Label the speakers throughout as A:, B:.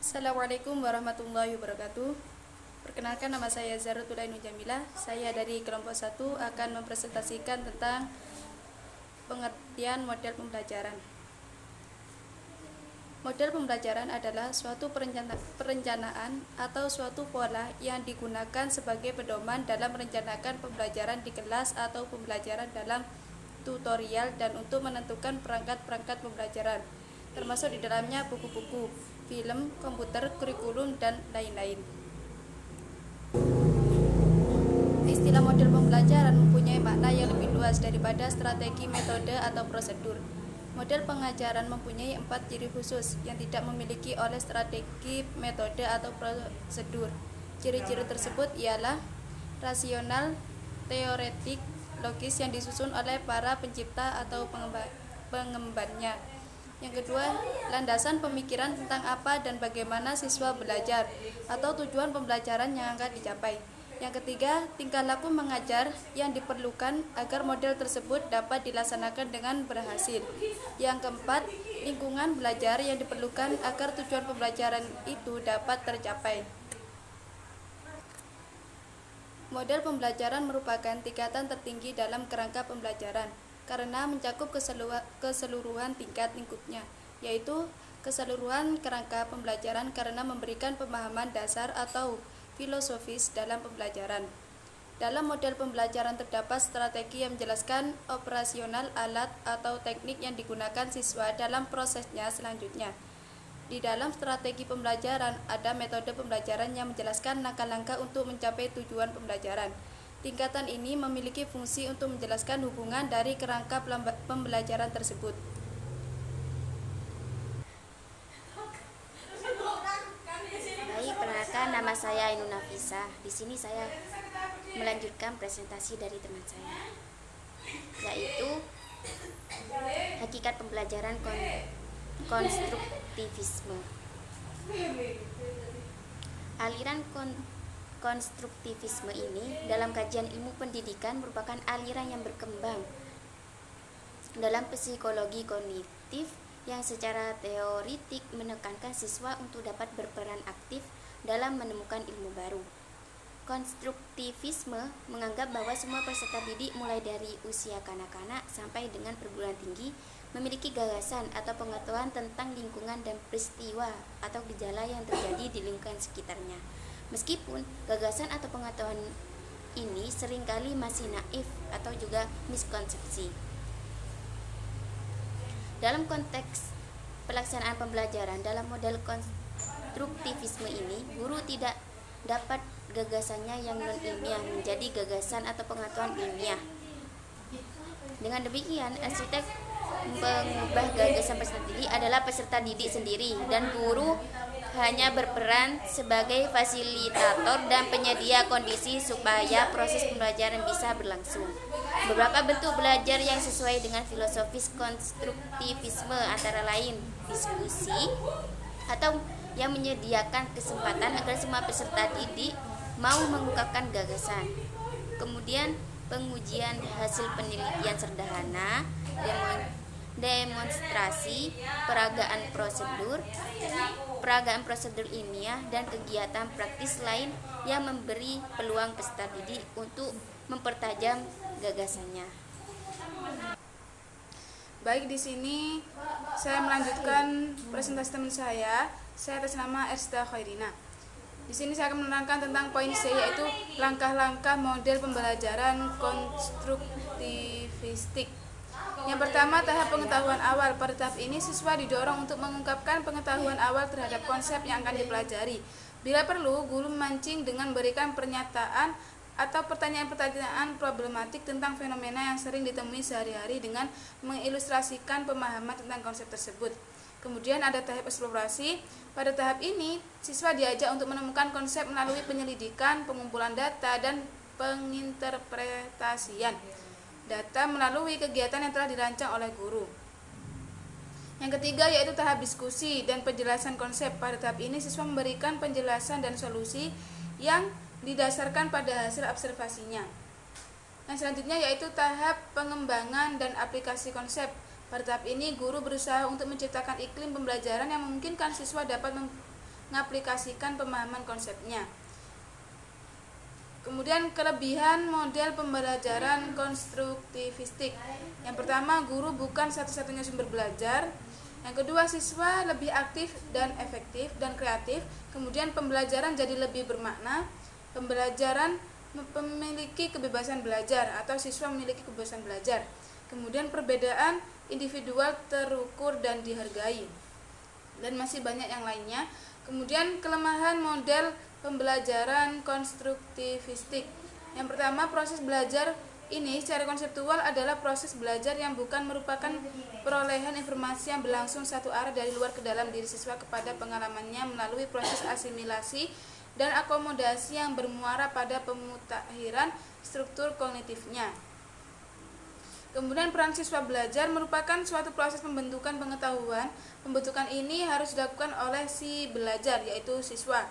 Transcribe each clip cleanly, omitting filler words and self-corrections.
A: Assalamualaikum warahmatullahi wabarakatuh. Perkenalkan, nama saya Zahratul Ainun Jamilah. Saya dari kelompok 1 akan mempresentasikan tentang pengertian model pembelajaran. Model pembelajaran adalah suatu perencanaan atau suatu pola yang digunakan sebagai pedoman dalam merencanakan pembelajaran di kelas atau pembelajaran dalam tutorial dan untuk menentukan perangkat-perangkat pembelajaran, termasuk di dalamnya buku-buku, film, komputer, kurikulum, dan lain-lain. Istilah model pembelajaran mempunyai makna yang lebih luas daripada strategi, metode, atau prosedur. Model pengajaran mempunyai 4 ciri khusus yang tidak memiliki oleh strategi, metode, atau prosedur. Ciri-ciri tersebut ialah rasional, teoretik, logis yang disusun oleh para pencipta atau pengembannya. Yang kedua, landasan pemikiran tentang apa dan bagaimana siswa belajar atau tujuan pembelajaran yang akan dicapai. Yang ketiga, tingkah laku mengajar yang diperlukan agar model tersebut dapat dilaksanakan dengan berhasil. Yang keempat, lingkungan belajar yang diperlukan agar tujuan pembelajaran itu dapat tercapai. Model pembelajaran merupakan tingkatan tertinggi dalam kerangka pembelajaran karena mencakup keseluruhan tingkat lingkupnya, yaitu keseluruhan kerangka pembelajaran karena memberikan pemahaman dasar atau filosofis dalam pembelajaran. Dalam model pembelajaran terdapat strategi yang menjelaskan operasional alat atau teknik yang digunakan siswa dalam prosesnya selanjutnya. Di dalam strategi pembelajaran ada metode pembelajaran yang menjelaskan langkah-langkah untuk mencapai tujuan pembelajaran. Tingkatan ini memiliki fungsi untuk menjelaskan hubungan dari kerangka pembelajaran tersebut.
B: Baik, perkenalkan, nama saya Ainun Nafisa. Di sini saya melanjutkan presentasi dari teman saya, yaitu hakikat pembelajaran konstruktivisme. Aliran konstruktivisme ini dalam kajian ilmu pendidikan merupakan aliran yang berkembang dalam psikologi kognitif yang secara teoritik menekankan siswa untuk dapat berperan aktif dalam menemukan ilmu baru. Konstruktivisme menganggap bahwa semua peserta didik mulai dari usia kanak-kanak sampai dengan perguruan tinggi memiliki gagasan atau pengetahuan tentang lingkungan dan peristiwa atau gejala yang terjadi di lingkungan sekitarnya. Meskipun gagasan atau pengetahuan ini seringkali masih naif atau juga miskonsepsi. Dalam konteks pelaksanaan pembelajaran dalam model konstruktivisme ini, guru tidak dapat gagasannya yang non-ilmiah menjadi gagasan atau pengetahuan ilmiah. Dengan demikian, arsitek mengubah gagasan peserta didik adalah peserta didik sendiri, dan guru hanya berperan sebagai fasilitator dan penyedia kondisi supaya proses pembelajaran bisa berlangsung. Beberapa bentuk belajar yang sesuai dengan filosofis konstruktivisme antara lain diskusi atau yang menyediakan kesempatan agar semua peserta didik mau mengungkapkan gagasan. Kemudian pengujian hasil penelitian sederhana, demonstrasi, peragaan prosedur ilmiah, dan kegiatan praktis lain yang memberi peluang peserta didik untuk mempertajam gagasannya.
C: Baik, di sini saya melanjutkan presentasi teman saya. Saya atas nama Ersta Khairina. Di sini saya akan menerangkan tentang poin C, yaitu langkah-langkah model pembelajaran konstruktivistik. Yang pertama, tahap pengetahuan awal. Pada tahap ini, siswa didorong untuk mengungkapkan pengetahuan awal terhadap konsep yang akan dipelajari. Bila perlu, guru memancing dengan memberikan pernyataan atau pertanyaan-pertanyaan problematik tentang fenomena yang sering ditemui sehari-hari dengan mengilustrasikan pemahaman tentang konsep tersebut. Kemudian ada tahap eksplorasi. Pada tahap ini, siswa diajak untuk menemukan konsep melalui penyelidikan, pengumpulan data, dan penginterpretasian data melalui kegiatan yang telah dirancang oleh guru. Yang ketiga yaitu tahap diskusi dan penjelasan konsep. Pada tahap ini, siswa memberikan penjelasan dan solusi yang didasarkan pada hasil observasinya. Yang selanjutnya yaitu tahap pengembangan dan aplikasi konsep. Pada tahap ini, guru berusaha untuk menciptakan iklim pembelajaran yang memungkinkan siswa dapat mengaplikasikan pemahaman konsepnya. Kemudian kelebihan model pembelajaran konstruktivistik. Yang pertama, guru bukan satu-satunya sumber belajar. Yang kedua, siswa lebih aktif dan efektif dan kreatif. Kemudian pembelajaran jadi lebih bermakna. Pembelajaran memiliki kebebasan belajar atau siswa memiliki kebebasan belajar. Kemudian perbedaan individual terukur dan dihargai. Dan masih banyak yang lainnya. Kemudian kelemahan model pembelajaran konstruktivistik. Yang pertama, proses belajar ini secara konseptual adalah proses belajar yang bukan merupakan perolehan informasi yang berlangsung satu arah dari luar ke dalam diri siswa kepada pengalamannya melalui proses asimilasi dan akomodasi yang bermuara pada pemutakhiran struktur kognitifnya. Kemudian peran siswa belajar merupakan suatu proses pembentukan pengetahuan. Pembentukan ini harus dilakukan oleh si belajar, yaitu siswa.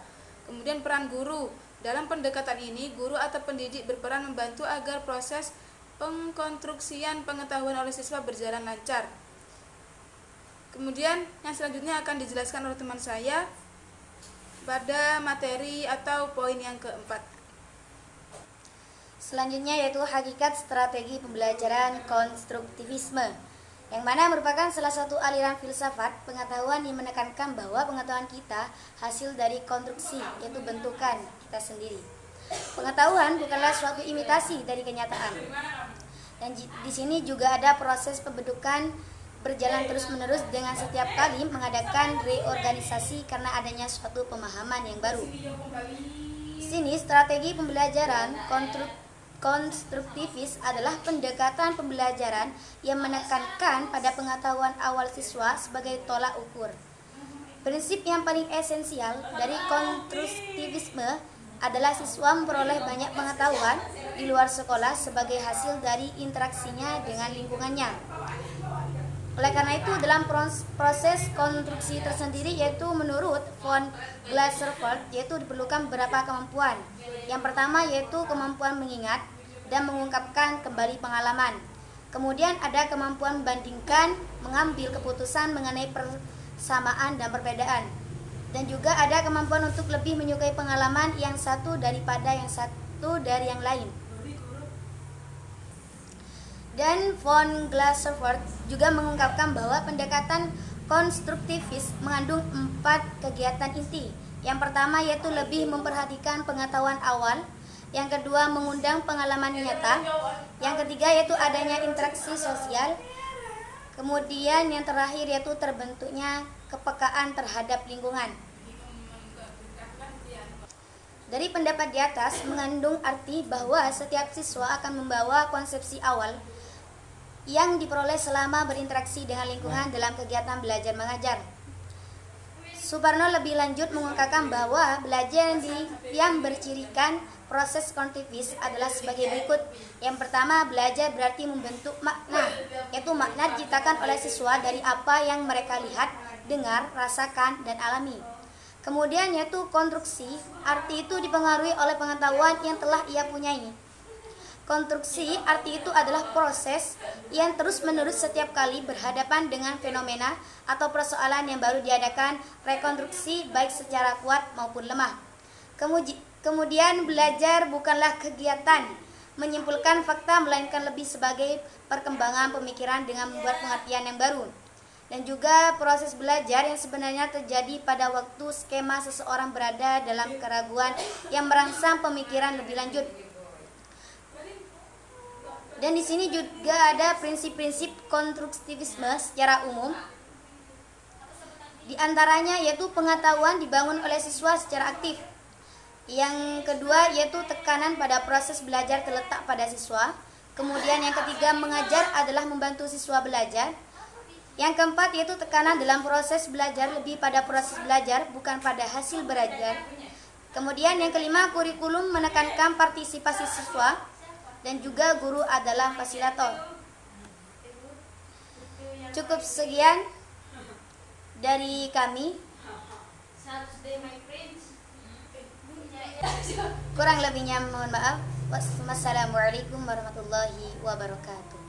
C: Kemudian peran guru. Dalam pendekatan ini, guru atau pendidik berperan membantu agar proses pengkonstruksian pengetahuan oleh siswa berjalan lancar. Kemudian yang selanjutnya akan dijelaskan oleh teman saya pada materi atau poin yang keempat.
B: Selanjutnya yaitu hakikat strategi pembelajaran konstruktivisme, yang mana merupakan salah satu aliran filsafat pengetahuan yang menekankan bahwa pengetahuan kita hasil dari konstruksi, yaitu bentukan kita sendiri. Pengetahuan bukanlah suatu imitasi dari kenyataan. Dan di sini juga ada proses pembentukan berjalan terus-menerus dengan setiap kali mengadakan reorganisasi karena adanya suatu pemahaman yang baru. Di sini strategi pembelajaran konstruktivis adalah pendekatan pembelajaran yang menekankan pada pengetahuan awal siswa sebagai tolak ukur. Prinsip yang paling esensial dari konstruktivisme adalah siswa memperoleh banyak pengetahuan di luar sekolah sebagai hasil dari interaksinya dengan lingkungannya. Oleh karena itu, dalam proses konstruksi tersendiri, yaitu menurut von Glaserfeld, yaitu diperlukan beberapa kemampuan. Yang pertama yaitu kemampuan mengingat dan mengungkapkan kembali pengalaman. Kemudian ada kemampuan membandingkan, mengambil keputusan mengenai persamaan dan perbedaan. Dan juga ada kemampuan untuk lebih menyukai pengalaman yang satu daripada yang satu dari yang lain. Dan von Glaserfeld juga mengungkapkan bahwa pendekatan konstruktivis mengandung 4 kegiatan inti. Yang pertama yaitu lebih memperhatikan pengetahuan awal. Yang kedua, mengundang pengalaman nyata. Yang ketiga yaitu adanya interaksi sosial. Kemudian yang terakhir yaitu terbentuknya kepekaan terhadap lingkungan. Dari pendapat di atas mengandung arti bahwa setiap siswa akan membawa konsepsi awal yang diperoleh selama berinteraksi dengan lingkungan dalam kegiatan belajar mengajar. Suparno lebih lanjut mengungkapkan bahwa belajar yang bercirikan proses konstruktivis adalah sebagai berikut. Yang pertama, belajar berarti membentuk makna, yaitu makna diciptakan oleh siswa dari apa yang mereka lihat, dengar, rasakan, dan alami. Kemudian yaitu konstruksi, arti itu dipengaruhi oleh pengetahuan yang telah ia punyai. Konstruksi, arti itu adalah proses yang terus-menerus setiap kali berhadapan dengan fenomena atau persoalan yang baru diadakan rekonstruksi baik secara kuat maupun lemah. Kemudian belajar bukanlah kegiatan menyimpulkan fakta, melainkan lebih sebagai perkembangan pemikiran dengan membuat pengertian yang baru. Dan juga proses belajar yang sebenarnya terjadi pada waktu skema seseorang berada dalam keraguan yang merangsang pemikiran lebih lanjut. Dan di sini juga ada prinsip-prinsip konstruktivisme secara umum. Di antaranya yaitu pengetahuan dibangun oleh siswa secara aktif. Yang kedua yaitu tekanan pada proses belajar terletak pada siswa. Kemudian yang ketiga, mengajar adalah membantu siswa belajar. Yang keempat yaitu tekanan dalam proses belajar lebih pada proses belajar, bukan pada hasil belajar. Kemudian yang kelima, kurikulum menekankan partisipasi siswa. Dan juga guru adalah fasilitator. Cukup sekian dari kami. Kurang lebihnya mohon maaf. Wassalamualaikum warahmatullahi wabarakatuh.